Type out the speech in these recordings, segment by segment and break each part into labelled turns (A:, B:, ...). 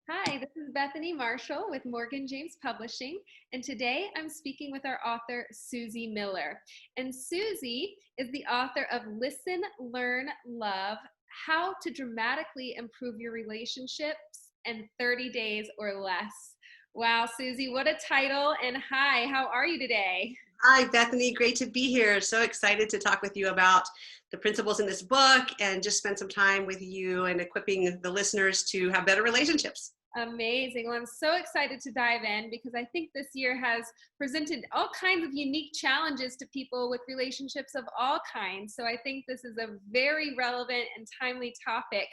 A: Hi, this is Bethany Marshall with Morgan James Publishing, and today I'm speaking with our author, Susie Miller. And Susie is the author of Listen, Learn, Love: How to Dramatically Improve Your Relationships in 30 Days or Less. Wow, Susie, what a title! And hi, how are you today?
B: Hi, Bethany. Great to be here. So excited to talk with you about the principles in this book and just spend some time with you and equipping the listeners to have better relationships.
A: Amazing. Well, I'm so excited to dive in because I think this year has presented all kinds of unique challenges to people with relationships of all kinds. So I think this is a very relevant and timely topic.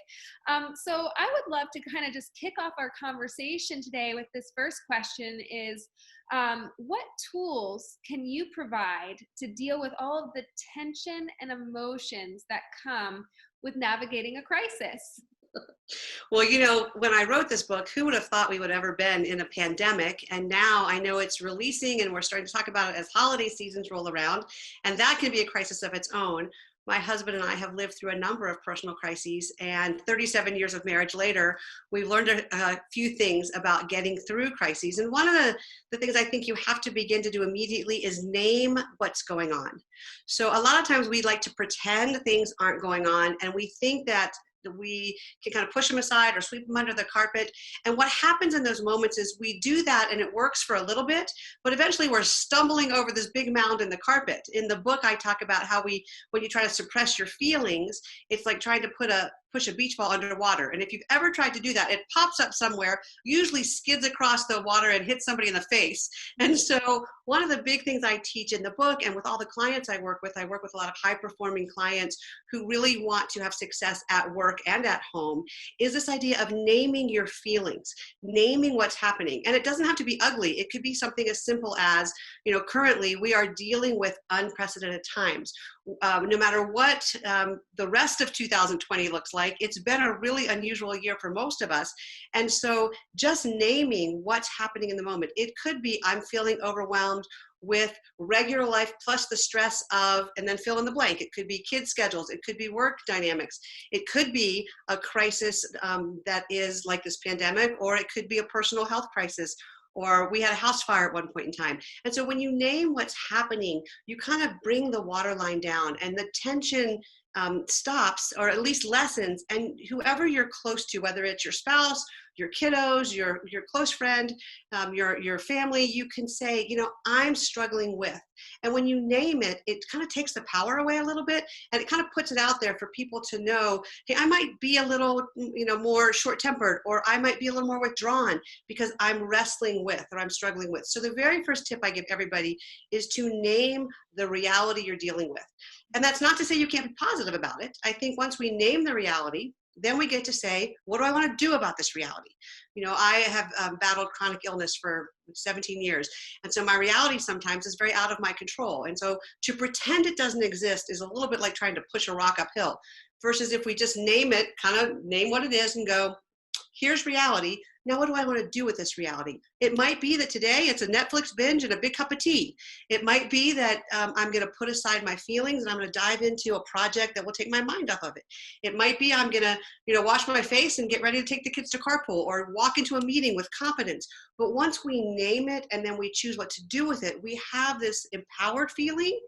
A: So I would love to kind of just kick off our conversation today with this first question is, what tools can you provide to deal with all of the tension and emotions that come with navigating a crisis?
B: Well, when I wrote this book, who would have thought we would have ever been in a pandemic? And now I know it's releasing and we're starting to talk about it as holiday seasons roll around. And that can be a crisis of its own. My husband and I have lived through a number of personal crises, and 37 years of marriage later, we've learned a few things about getting through crises. And one of the things I think you have to begin to do immediately is name what's going on. So a lot of times we like to pretend things aren't going on, and we think that we can kind of push them aside or sweep them under the carpet. And what happens in those moments is we do that and it works for a little bit, but eventually we're stumbling over this big mound in the carpet. In the book, I talk about how when you try to suppress your feelings, it's like trying to push a beach ball underwater. And if you've ever tried to do that, it pops up somewhere, usually skids across the water and hits somebody in the face. And so one of the big things I teach in the book and with all the clients I work with a lot of high performing clients who really want to have success at work and at home, is this idea of naming your feelings, naming what's happening. And it doesn't have to be ugly. It could be something as simple as, currently we are dealing with unprecedented times. No matter what the rest of 2020 looks like, it's been a really unusual year for most of us. And so just naming what's happening in the moment, it could be I'm feeling overwhelmed with regular life plus the stress of, and then fill in the blank. It could be kids' schedules. It could be work dynamics. It could be a crisis that is like this pandemic, or it could be a personal health crisis, or we had a house fire at one point in time. And so when you name what's happening, you kind of bring the waterline down and the tension stops, or at least lessens. And whoever you're close to, whether it's your spouse, your kiddos, your close friend, your family, you can say, I'm struggling with. And when you name it, it kind of takes the power away a little bit, and it kind of puts it out there for people to know, hey, I might be a little, more short-tempered, or I might be a little more withdrawn because I'm wrestling with, or I'm struggling with. So the very first tip I give everybody is to name the reality you're dealing with. And that's not to say you can't be positive about it. I think once we name the reality, then we get to say, what do I want to do about this reality? I have battled chronic illness for 17 years. And so my reality sometimes is very out of my control. And so to pretend it doesn't exist is a little bit like trying to push a rock uphill, versus if we just name it, kind of name what it is and go, here's reality. Now, what do I want to do with this reality? It might be that today it's a Netflix binge and a big cup of tea. It might be that I'm going to put aside my feelings and I'm going to dive into a project that will take my mind off of it. It might be I'm going to, wash my face and get ready to take the kids to carpool, or walk into a meeting with confidence. But once we name it and then we choose what to do with it, we have this empowered feeling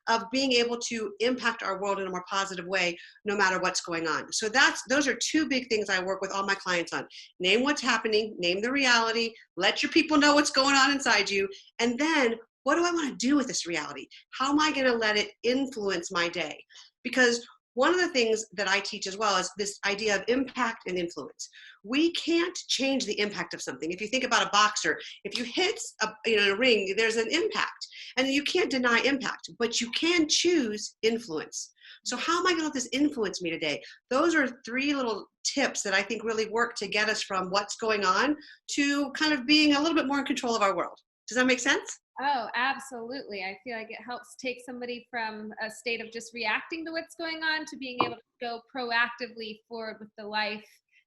B: of being able to impact our world in a more positive way, no matter what's going on. So those are two big things I work with all my clients on. Name what's happening, name the reality, let your people know what's going on inside you, and then what do I want to do with this reality? How am I going to let it influence my day? Because one of the things that I teach as well is this idea of impact and influence. We can't change the impact of something. If you think about a boxer, if you hit a ring, there's an impact, and you can't deny impact, but you can choose influence. So how am I going to let this influence me today? Those are three little tips that I think really work to get us from what's going on to kind of being a little bit more in control of our world. Does that make sense?
A: Oh, absolutely. I feel like it helps take somebody from a state of just reacting to what's going on to being able to go proactively forward with the life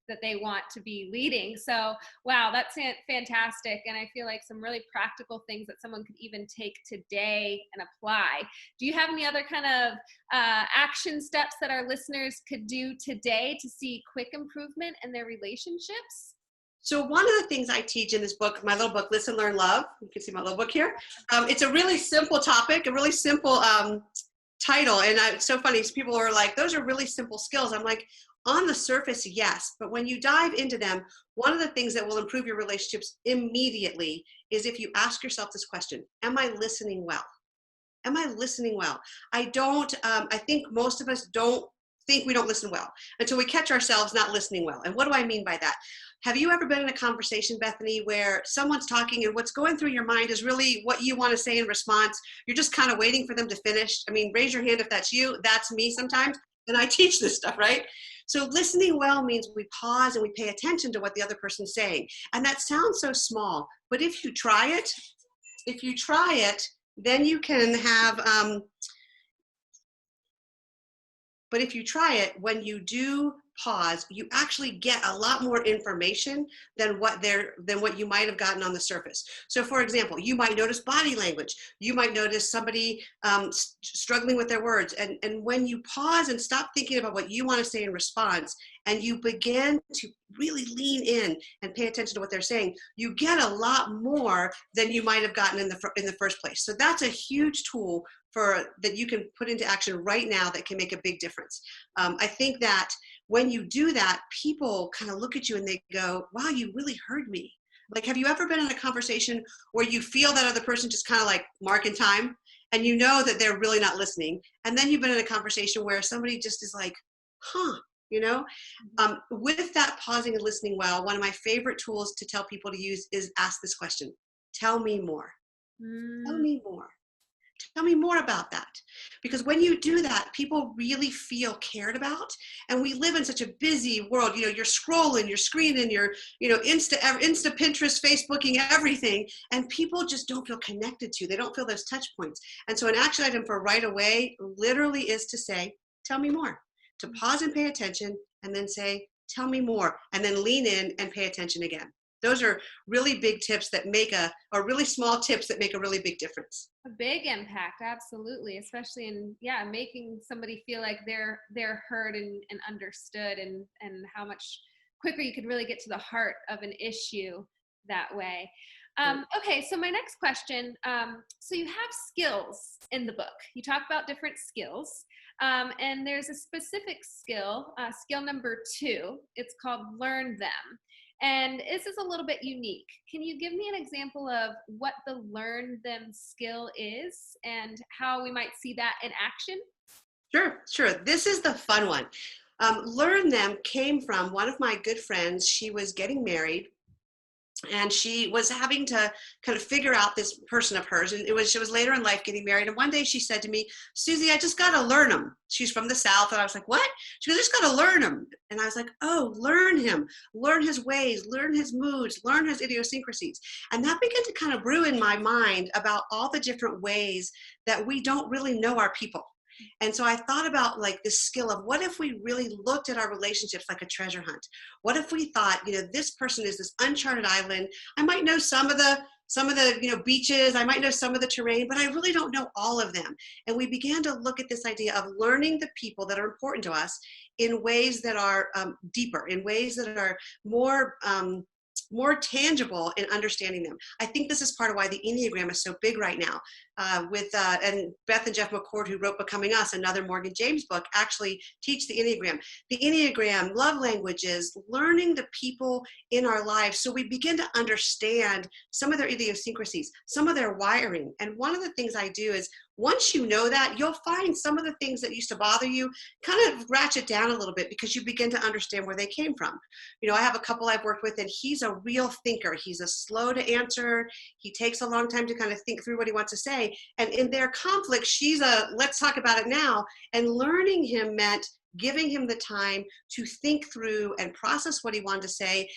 A: that they want to be leading. So, wow, that's fantastic. And I feel like some really practical things that someone could even take today and apply. Do you have any other kind of action steps that our listeners could do today to see quick improvement in their relationships?
B: So one of the things I teach in this book, my little book, Listen, Learn, Love, you can see my little book here. It's a really simple topic, a really simple title. And it's so funny, people are like, those are really simple skills. I'm like, on the surface, yes. But when you dive into them, one of the things that will improve your relationships immediately is if you ask yourself this question: am I listening well? Am I listening well? I think most of us don't think we don't listen well until we catch ourselves not listening well. And what do I mean by that? Have you ever been in a conversation, Bethany, where someone's talking and what's going through your mind is really what you want to say in response? You're just kind of waiting for them to finish. I mean, raise your hand if that's you. That's me sometimes. And I teach this stuff, right? So listening well means we pause and we pay attention to what the other person's saying. And that sounds so small, but if you try it, then you can have, but if you try it, when you do pause, you actually get a lot more information than what you might have gotten on the surface. So for example, you might notice body language. You might notice somebody struggling with their words. And when you pause and stop thinking about what you want to say in response, and you begin to really lean in and pay attention to what they're saying, you get a lot more than you might have gotten in the first place. So that's a huge tool that you can put into action right now that can make a big difference. I think that when you do that, people kind of look at you and they go, wow, you really heard me. Like, have you ever been in a conversation where you feel that other person just kind of like marking time and you know that they're really not listening? And then you've been in a conversation where somebody just is like, huh, you know? With that pausing and listening well, one of my favorite tools to tell people to use is ask this question: tell me more. Tell me more. Tell me more about that. Because when you do that, people really feel cared about. And we live in such a busy world. You know, you're scrolling, you're screening, you're, Insta, Pinterest, Facebooking, everything. And people just don't feel connected to. They don't feel those touch points. And so an action item for right away literally is to say, tell me more. To pause and pay attention, and then say, tell me more. And then lean in and pay attention again. Those are really big tips that or really small tips that make a really big difference.
A: A big impact, absolutely, especially in making somebody feel like they're heard and understood, and how much quicker you could really get to the heart of an issue that way. Okay, so my next question, so you have skills in the book. You talk about different skills, and there's a specific skill, skill number 2. It's called learn them. And this is a little bit unique. Can you give me an example of what the learn them skill is and how we might see that in action?
B: Sure. This is the fun one. Learn them came from one of my good friends. She was getting married, and she was having to kind of figure out this person of hers. And she was later in life getting married. And one day she said to me, Susie, I just got to learn him. She's from the South. And I was like, what? She goes, I just got to learn him. And I was like, oh, learn him, learn his ways, learn his moods, learn his idiosyncrasies. And that began to kind of brew in my mind about all the different ways that we don't really know our people. And so I thought about like this skill of what if we really looked at our relationships like a treasure hunt? What if we thought, this person is this uncharted island. I might know some of the beaches, I might know some of the terrain, but I really don't know all of them. And we began to look at this idea of learning the people that are important to us in ways that are deeper, in ways that are more tangible in understanding them. I think this is part of why the Enneagram is so big right now. And Beth and Jeff McCord, who wrote Becoming Us, another Morgan James book, actually teach the Enneagram. The Enneagram, love languages, learning the people in our lives so we begin to understand some of their idiosyncrasies, some of their wiring. And one of the things I do is once you know that, you'll find some of the things that used to bother you kind of ratchet down a little bit because you begin to understand where they came from. I have a couple I've worked with, and he's a real thinker. He's a slow to answer. He takes a long time to kind of think through what he wants to say. And in their conflict, she's let's talk about it now. And learning him meant giving him the time to think through and process what he wanted to say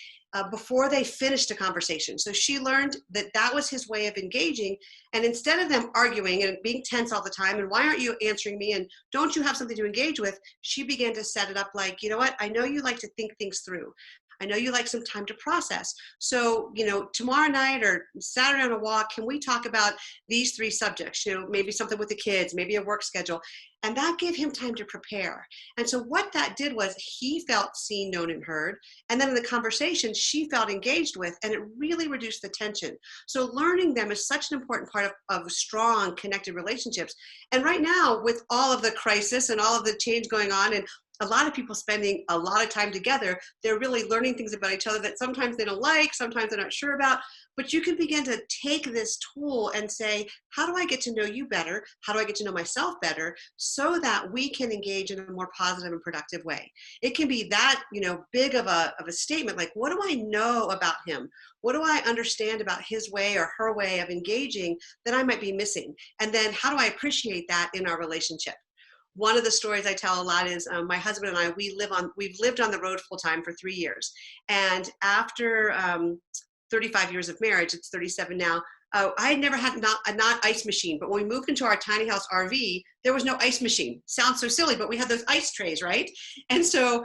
B: before they finished a conversation. So she learned that was his way of engaging. And instead of them arguing and being tense all the time, and why aren't you answering me? And don't you have something to engage with? She began to set it up like, you know what? I know you like to think things through. I know you like some time to process. So, tomorrow night or Saturday on a walk, can we talk about these three subjects? Maybe something with the kids, maybe a work schedule. And that gave him time to prepare. And so what that did was he felt seen, known, and heard. And then in the conversation, she felt engaged with, and it really reduced the tension. So learning them is such an important part of strong, connected relationships. And right now, with all of the crisis and all of the change going on, and a lot of people spending a lot of time together, they're really learning things about each other that sometimes they don't like, sometimes they're not sure about. But you can begin to take this tool and say, how do I get to know you better? How do I get to know myself better so that we can engage in a more positive and productive way? It can be that, big of a statement, like, what do I know about him? What do I understand about his way or her way of engaging that I might be missing? And then how do I appreciate that in our relationship? One of the stories I tell a lot is my husband and I, we've lived on the road full time for 3 years. And after 35 years of marriage, it's 37 now, I had never had a not ice machine, but when we moved into our tiny house RV, there was no ice machine. Sounds so silly, but we had those ice trays, right? And so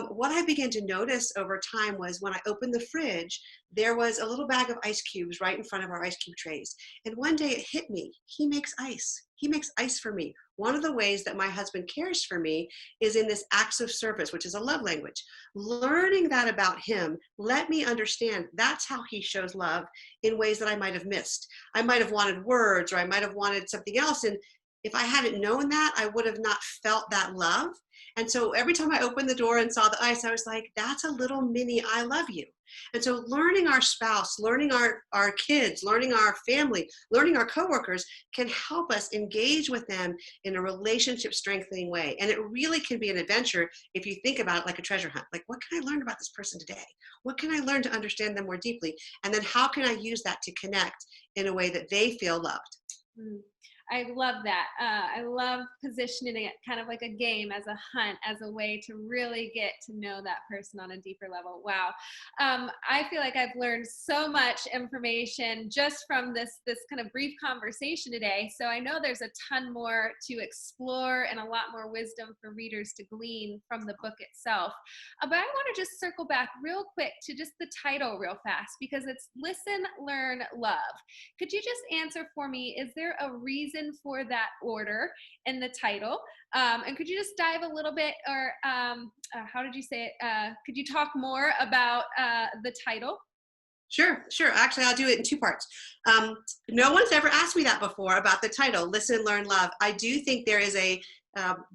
B: what I began to notice over time was when I opened the fridge, there was a little bag of ice cubes right in front of our ice cube trays. And one day it hit me, he makes ice. He makes ice for me. One of the ways that my husband cares for me is in this acts of service, which is a love language. Learning that about him let me understand that's how he shows love in ways that I might have missed. I might have wanted words, or I might have wanted something else. And if I hadn't known that, I would have not felt that love. And so every time I opened the door and saw the ice, I was like, that's a little mini I love you. And so learning our spouse, learning our kids, learning our family, learning our coworkers can help us engage with them in a relationship strengthening way. And it really can be an adventure if you think about it like a treasure hunt. Like, what can I learn about this person today? What can I learn to understand them more deeply? And then how can I use that to connect in a way that they feel loved?
A: Mm. I love that. I love positioning it kind of like a game, as a hunt, as a way to really get to know that person on a deeper level. Wow. I feel like I've learned so much information just from this kind of brief conversation today. So I know there's a ton more to explore and a lot more wisdom for readers to glean from the book itself. But I want to just circle back real quick to just the title real fast, because it's Listen, Learn, Love. Could you just answer for me, is there a reason for that order in the title? And could you just dive a little bit, or how did you say it? Could you talk more about the title?
B: Sure. Actually, I'll do it in two parts. No one's ever asked me that before about the title, Listen, Learn, Love. I do think there is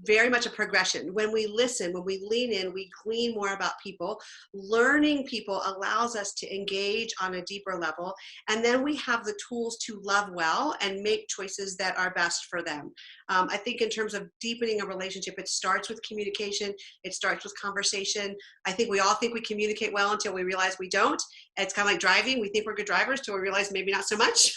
B: very much a progression. When we listen, when we lean in, we glean more about people. Learning people allows us to engage on a deeper level. And then we have the tools to love well and make choices that are best for them. I think in terms of deepening a relationship, it starts with communication. It starts with conversation. I think we all think we communicate well until we realize we don't. It's kind of like driving. We think we're good drivers till we realize maybe not so much.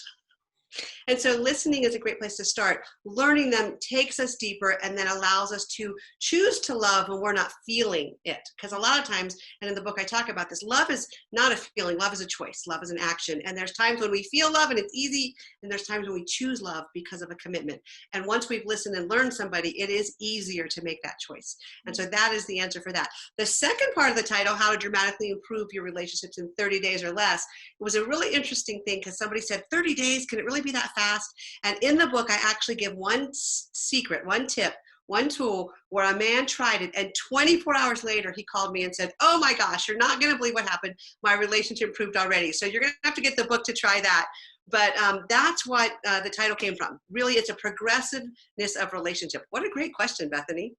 B: And so listening is a great place to start. Learning them takes us deeper and then allows us to choose to love when we're not feeling it. Because a lot of times, and in the book I talk about this, love is not a feeling, love is a choice, love is an action. And there's times when we feel love and it's easy, and there's times when we choose love because of a commitment. And once we've listened and learned somebody, it is easier to make that choice. And so that is the answer for that. The second part of the title, How to Dramatically Improve Your Relationships in 30 Days or Less, was a really interesting thing because somebody said, 30 days, can it really be that fast? And in the book, I actually give one secret, one tip, one tool where a man tried it, and 24 hours later, he called me and said, oh my gosh, you're not going to believe what happened. My relationship improved already. So you're going to have to get the book to try that. But that's what the title came from. Really, it's a progressiveness of relationship. What a great question, Bethany.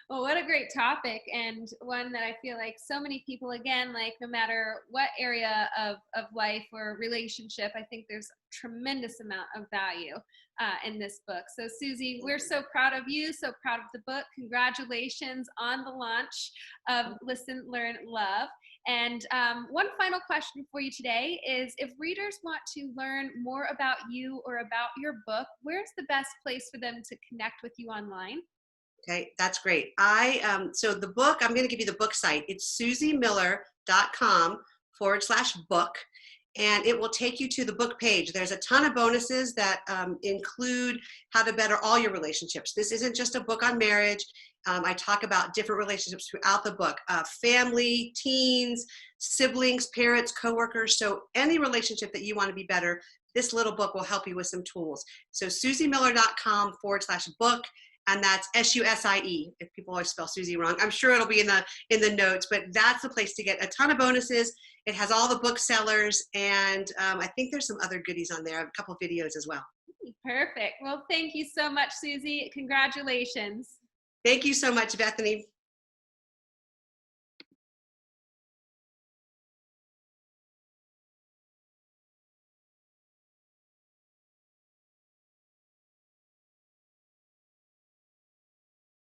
A: Well, what a great topic, and one that I feel like so many people, again, like no matter what area of life or relationship, I think there's a tremendous amount of value in this book. So Susie, we're so proud of you, so proud of the book. Congratulations on the launch of Listen, Learn, Love. And one final question for you today is, if readers want to learn more about you or about your book, where's the best place for them to connect with you online?
B: Okay, that's great. So the book, I'm going to give you the book site. It's susiemiller.com/book. and it will take you to the book page. There's a ton of bonuses that include how to better all your relationships. This isn't just a book on marriage. I talk about different relationships throughout the book, family, teens, siblings, parents, coworkers. So any relationship that you want to be better, this little book will help you with some tools. So susiemiller.com/book. And that's SUSIE, if people always spell Susie wrong. I'm sure it'll be in the notes, but that's the place to get a ton of bonuses. It has all the booksellers, and I think there's some other goodies on there, a couple of videos as well.
A: Perfect. Well, thank you so much, Susie. Congratulations.
B: Thank you so much, Bethany.